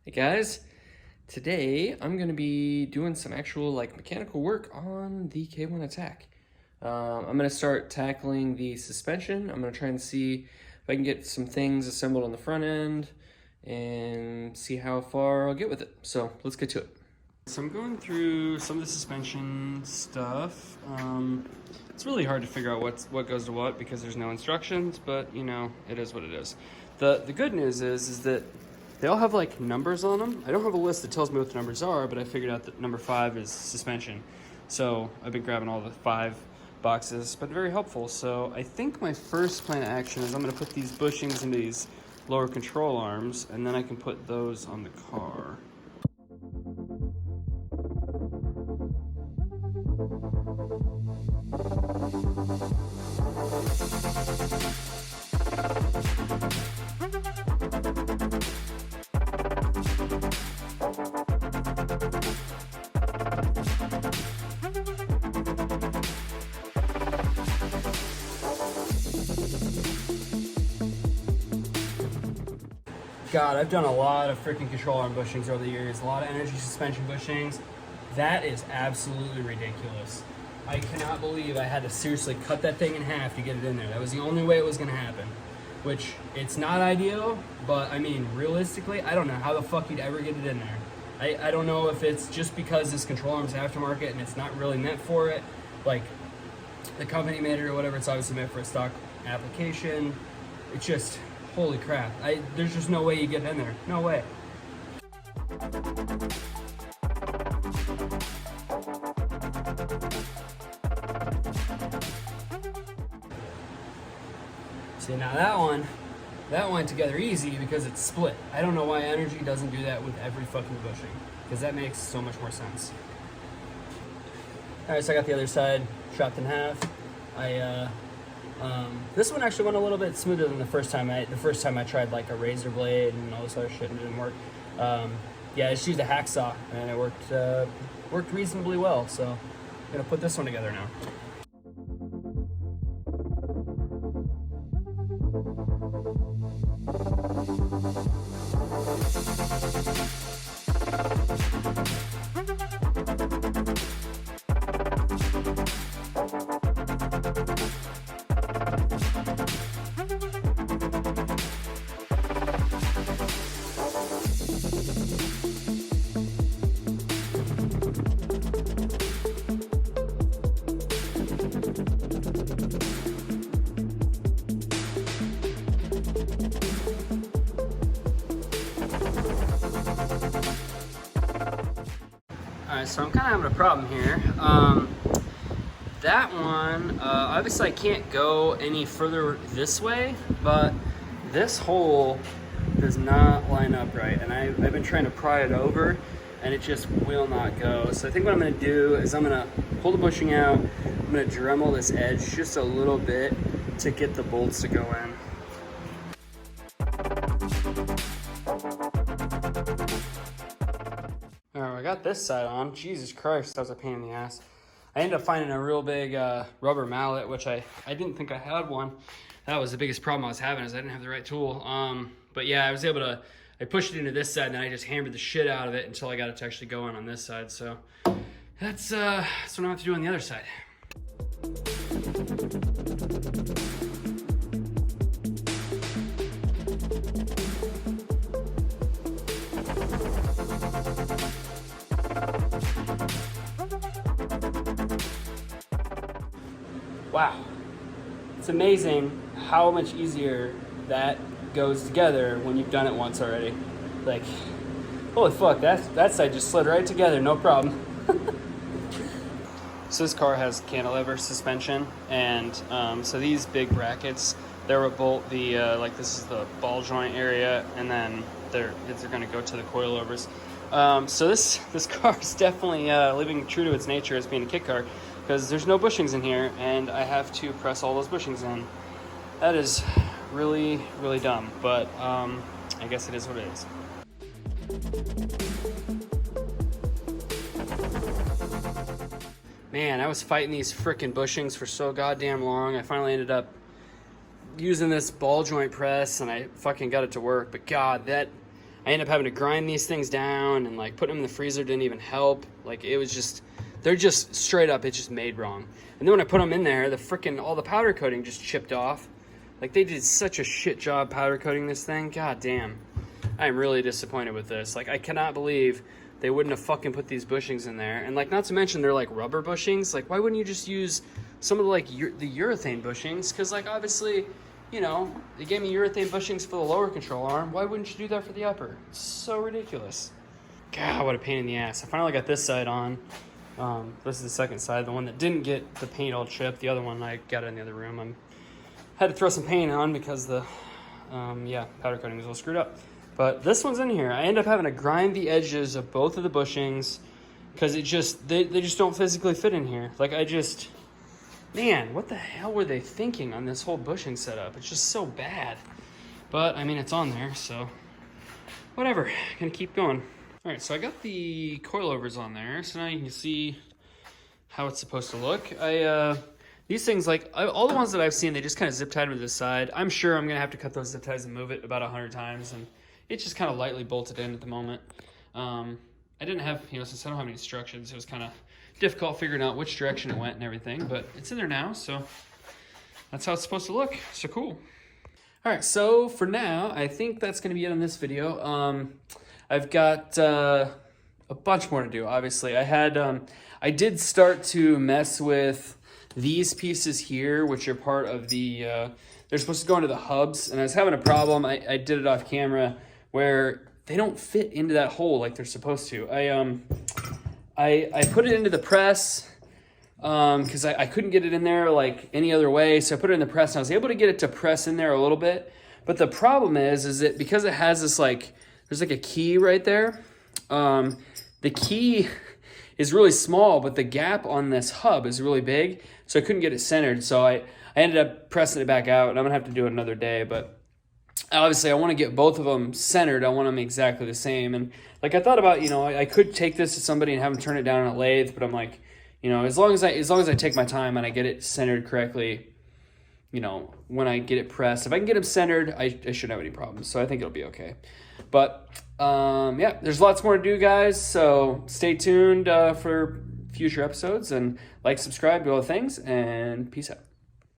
Hey guys, today I'm going to be doing some actual mechanical work on the K1 Attack. I'm going to start tackling the suspension. I'm going to try and see if I can get some things assembled on the front end and see how far I'll get with it. So let's get to it. So I'm going through some of the suspension stuff. It's really hard to figure out what goes to what because there's no instructions, but you know, it is what it is. The good news is that they all have like numbers on them. I don't have a list that tells me what the numbers are, but I figured out that number 5 is suspension. So I've been grabbing all the 5 boxes. It's been very helpful. So I think my first plan of action is I'm going to put these bushings into these lower control arms, and then I can put those on the car. God, I've done a lot of freaking control arm bushings over the years, a lot of energy suspension bushings. That is absolutely ridiculous. I cannot believe I had to seriously cut that thing in half to get it in there. That was the only way it was gonna happen. Which, it's not ideal, but I mean, realistically, I don't know how the fuck you'd ever get it in there. I don't know if it's just because this control arm's aftermarket and it's not really meant for it. Like, the company made it or whatever, it's obviously meant for a stock application. It's just, holy crap. There's just no way you get in there. No way. See, now that went together easy because it's split. I don't know why Energy doesn't do that with every fucking bushing, because that makes so much more sense. All right, so I got the other side chopped in half. This one actually went a little bit smoother than the first time. The first time I tried like a razor blade and all this other shit and it didn't work. Yeah, I just used a hacksaw and it worked reasonably well. So I'm gonna put this one together now. Alright, so I'm kind of having a problem here. That one, obviously I can't go any further this way, but this hole does not line up right, and I've been trying to pry it over, and it just will not go. So I think what I'm going to do is I'm going to pull the bushing out, I'm going to Dremel this edge just a little bit to get the bolts to go in. Alright, I got this side on. Jesus Christ, that was a pain in the ass. I ended up finding a real big rubber mallet, which I didn't think I had one. That was the biggest problem I was having, is I didn't have the right tool. But yeah, I was able to, I pushed it into this side and then I just hammered the shit out of it until I got it to actually go on this side. So that's what I have to do on the other side. Wow, it's amazing how much easier that goes together when you've done it once already. Like, holy fuck, that side just slid right together, no problem. So this car has cantilever suspension, and so these big brackets, they're what bolt the, like this is the ball joint area, and then they're gonna go to the coilovers. So this car is definitely living true to its nature as being a kit car, because there's no bushings in here, and I have to press all those bushings in. That is really, really dumb, but I guess it is what it is. Man, I was fighting these frickin' bushings for so goddamn long. I finally ended up using this ball joint press and I fucking got it to work. But God, I I ended up having to grind these things down, and like putting them in the freezer didn't even help. Like it was just, they're just straight up, it's just made wrong. And then when I put them in there, all the powder coating just chipped off. Like they did such a shit job powder coating this thing. God damn. I am really disappointed with this. Like I cannot believe they wouldn't have fucking put these bushings in there. And like, not to mention they're like rubber bushings. Like why wouldn't you just use some of the like the urethane bushings? Cause like obviously, you know, they gave me urethane bushings for the lower control arm. Why wouldn't you do that for the upper? It's so ridiculous. God, what a pain in the ass. I finally got this side on. This is the second side, the one that didn't get the paint all chipped. The other one I got it in the other room. I had to throw some paint on because the powder coating was all screwed up. But this one's in here. I end up having to grind the edges of both of the bushings because they just don't physically fit in here. Like man, what the hell were they thinking on this whole bushing setup? It's just so bad. But I mean, it's on there, so whatever. Gonna keep going. All right, so I got the coilovers on there, so now you can see how it's supposed to look. These things, like all the ones that I've seen, they just kind of zip tied to the side. I'm sure I'm gonna have to cut those zip ties and move it about 100 times, and it's just kind of lightly bolted in at the moment. I didn't have, since I don't have any instructions, it was kind of difficult figuring out which direction it went and everything, but it's in there now, so that's how it's supposed to look. So cool. All right, so for now, I think that's gonna be it on this video. I've got a bunch more to do, obviously. I did start to mess with these pieces here, which are part of the, they're supposed to go into the hubs, and I was having a problem. I did it off camera where they don't fit into that hole like they're supposed to. I put it into the press because I couldn't get it in there like any other way, so I put it in the press, and I was able to get it to press in there a little bit. But the problem is that because it has this like, there's like a key right there. The key is really small, but the gap on this hub is really big, so I couldn't get it centered. So I ended up pressing it back out, and I'm gonna have to do it another day. But obviously, I want to get both of them centered. I want them exactly the same. And like I thought about, I could take this to somebody and have them turn it down on a lathe, but I'm like, as long as I take my time and I get it centered correctly, when I get it pressed, if I can get them centered, I shouldn't have any problems. So I think it'll be okay. But yeah, there's lots more to do, guys. So stay tuned for future episodes, and like, subscribe, do all the things, and peace out.